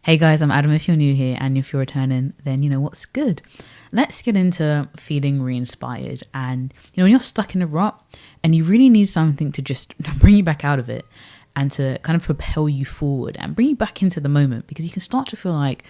Hey guys, I'm Adam if you're new here, and if you're returning, then you know what's good. Let's get into feeling re-inspired. And when you're stuck in a rut and you really need something to just bring you back out of it and to kind of propel you forward and bring you back into the moment, because you can start to feel like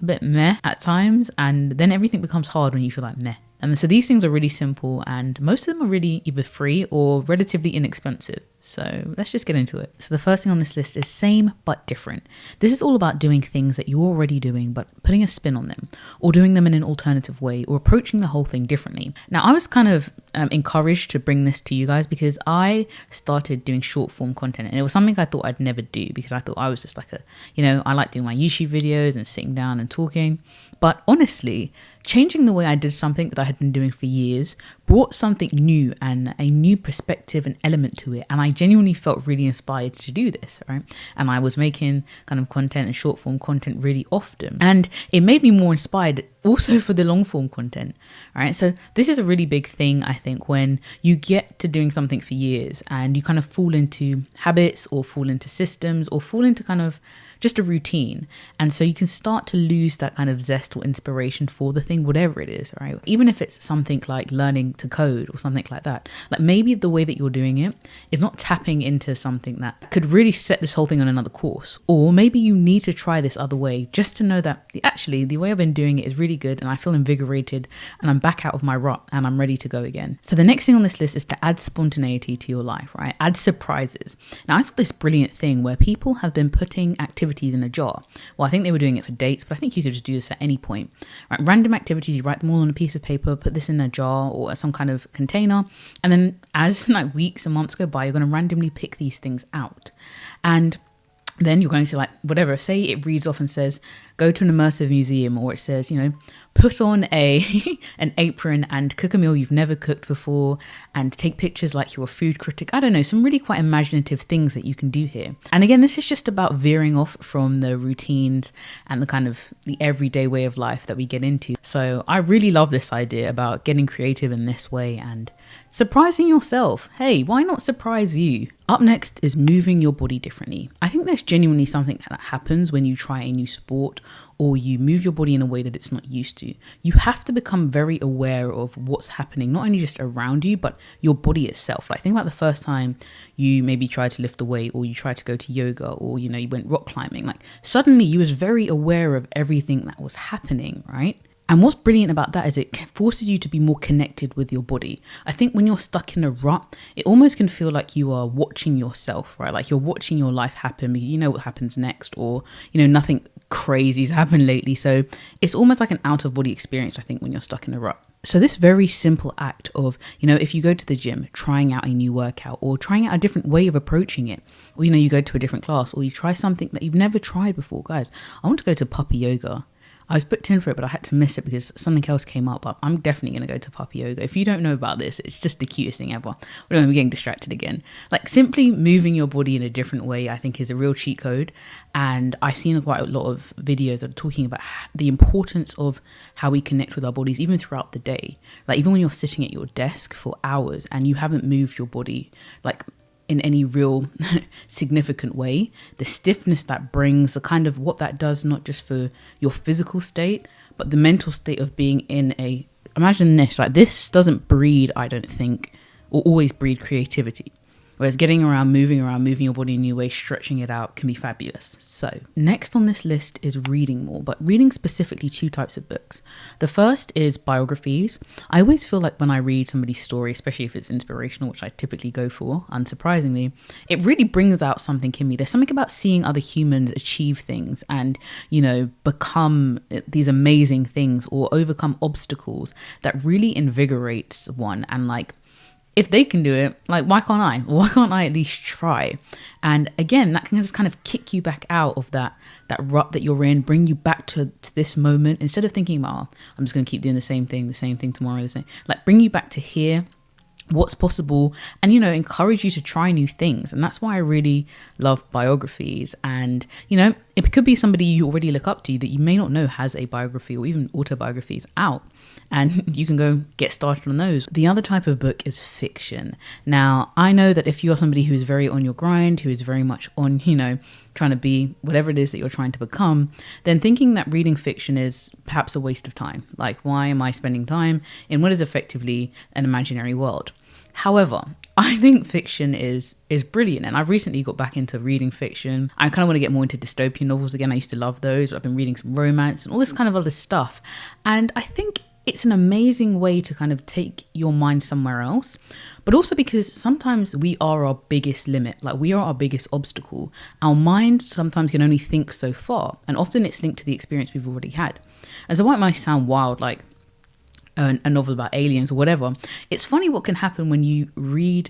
a bit meh at times, and then everything becomes hard when you feel like meh. And so these things are really simple, and most of them are really either free or relatively inexpensive. So let's just get into it. So the first thing on this list is same but different. This is all about doing things that you're already doing but putting a spin on them, or doing them in an alternative way, or approaching the whole thing differently. Now, I was kind of encouraged to bring this to you guys because I started doing short form content, and it was something I thought I'd never do because I thought I was just like I like doing my YouTube videos and sitting down and talking. But honestly, changing the way I did something that I had been doing for years brought something new and a new perspective and element to it. And I genuinely felt really inspired to do this, right? And I was making kind of content and short form content really often. And it made me more inspired also for the long form content, right? So this is a really big thing, I think, when you get to doing something for years and you kind of fall into habits or fall into systems or fall into kind of just a routine. And so you can start to lose that kind of zest or inspiration for the thing, whatever it is, right? Even if it's something like learning to code or something like that. Like maybe the way that you're doing it is not tapping into something that could really set this whole thing on another course. Or maybe you need to try this other way just to know that actually the way I've been doing it is really good and I feel invigorated and I'm back out of my rut and I'm ready to go again. So the next thing on this list is to add spontaneity to your life, right? Add surprises. Now I saw this brilliant thing where people have been putting activities in a jar. Well, I think they were doing it for dates, but I think you could just do this at any point. Right? Random activities, you write them all on a piece of paper, put this in a jar or some kind of container, and then as like weeks and months go by, you're going to randomly pick these things out. And then you're going to like, whatever, say it reads off and says, go to an immersive museum, or it says, put on an apron and cook a meal you've never cooked before and take pictures like you're a food critic. I don't know, some really quite imaginative things that you can do here. And again, this is just about veering off from the routines and the kind of the everyday way of life that we get into. So I really love this idea about getting creative in this way and surprising yourself. Hey, why not surprise you? Up next is moving your body differently. I think there's genuinely something that happens when you try a new sport or you move your body in a way that it's not used to. You have to become very aware of what's happening, not only just around you, but your body itself. Like think about the first time you maybe tried to lift a weight, or you tried to go to yoga, or you went rock climbing. Like suddenly you was very aware of everything that was happening, right? And what's brilliant about that is it forces you to be more connected with your body. I think when you're stuck in a rut, it almost can feel like you are watching yourself, right? Like you're watching your life happen. You know what happens next, or, nothing crazy's happened lately. So it's almost like an out of body experience, I think, when you're stuck in a rut. So this very simple act of, if you go to the gym, trying out a new workout or trying out a different way of approaching it, or, you go to a different class or you try something that you've never tried before. Guys, I want to go to puppy yoga. I was booked in for it, but I had to miss it because something else came up. But I'm definitely going to go to puppy yoga. If you don't know about this, it's just the cutest thing ever. I'm getting distracted again. Like simply moving your body in a different way, I think, is a real cheat code. And I've seen quite a lot of videos that are talking about the importance of how we connect with our bodies, even throughout the day. Like even when you're sitting at your desk for hours and you haven't moved your body, like in any real significant way, the stiffness that brings, the kind of what that does, not just for your physical state, but the mental state of being in imagine this, like this doesn't breed, I don't think, or always breed creativity. Whereas getting around, moving your body in a new way, stretching it out can be fabulous. So next on this list is reading more, but reading specifically two types of books. The first is biographies. I always feel like when I read somebody's story, especially if it's inspirational, which I typically go for, unsurprisingly, it really brings out something in me. There's something about seeing other humans achieve things and, become these amazing things or overcome obstacles that really invigorates one. And like, if they can do it, like, why can't I? Why can't I at least try? And again, that can just kind of kick you back out of that rut that you're in, bring you back to this moment. Instead of thinking, I'm just going to keep doing the same thing tomorrow, like bring you back to here, what's possible, and encourage you to try new things. And that's why I really love biographies. And it could be somebody you already look up to that you may not know has a biography or even autobiographies out, and you can go get started on those. The other type of book is fiction. Now I know that if you're somebody who is very on your grind, who is very much on trying to be whatever it is that you're trying to become, then thinking that reading fiction is perhaps a waste of time. Like, why am I spending time in what is effectively an imaginary world? However, I think fiction is brilliant, and I've recently got back into reading fiction. I kind of want to get more into dystopian novels again. I used to love those, but I've been reading some romance and all this kind of other stuff. And I think it's an amazing way to kind of take your mind somewhere else, but also because sometimes we are our biggest limit, like we are our biggest obstacle. Our mind sometimes can only think so far, and often it's linked to the experience we've already had. And so while it might sound wild, like a novel about aliens or whatever, it's funny what can happen when you read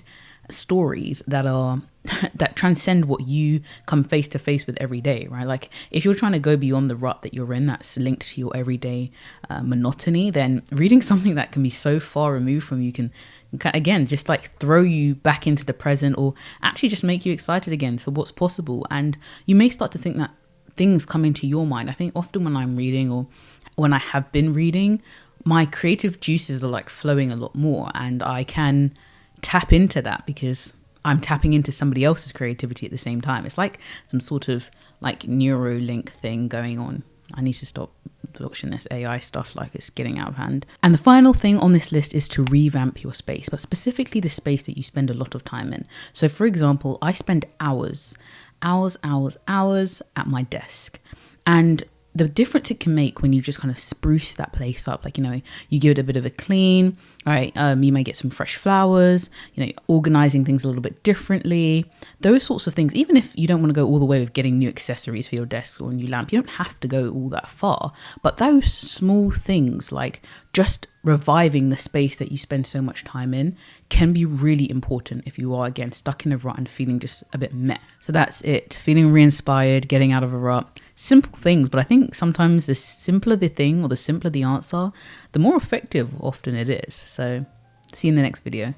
stories that transcend what you come face to face with every day, right? Like if you're trying to go beyond the rut that you're in that's linked to your everyday monotony, then reading something that can be so far removed from you can again just like throw you back into the present, or actually just make you excited again for what's possible. And you may start to think that things come into your mind. I think often when I'm reading, or when I have been reading, my creative juices are like flowing a lot more, and I can tap into that because I'm tapping into somebody else's creativity at the same time. It's like some sort of like Neuralink thing going on. I need to stop watching this AI stuff, like it's getting out of hand. And the final thing on this list is to revamp your space, but specifically the space that you spend a lot of time in. So for example, I spend hours at my desk, and the difference it can make when you just kind of spruce that place up, like, you know, you give it a bit of a clean, right? You may get some fresh flowers, you know, organizing things a little bit differently, those sorts of things. Even if you don't want to go all the way with getting new accessories for your desk or a new lamp, you don't have to go all that far. But those small things, like just reviving the space that you spend so much time in, can be really important if you are, again, stuck in a rut and feeling just a bit meh. So that's it. Feeling re-inspired, getting out of a rut. Simple things, but I think sometimes the simpler the thing or the simpler the answer, the more effective often it is. So see you in the next video.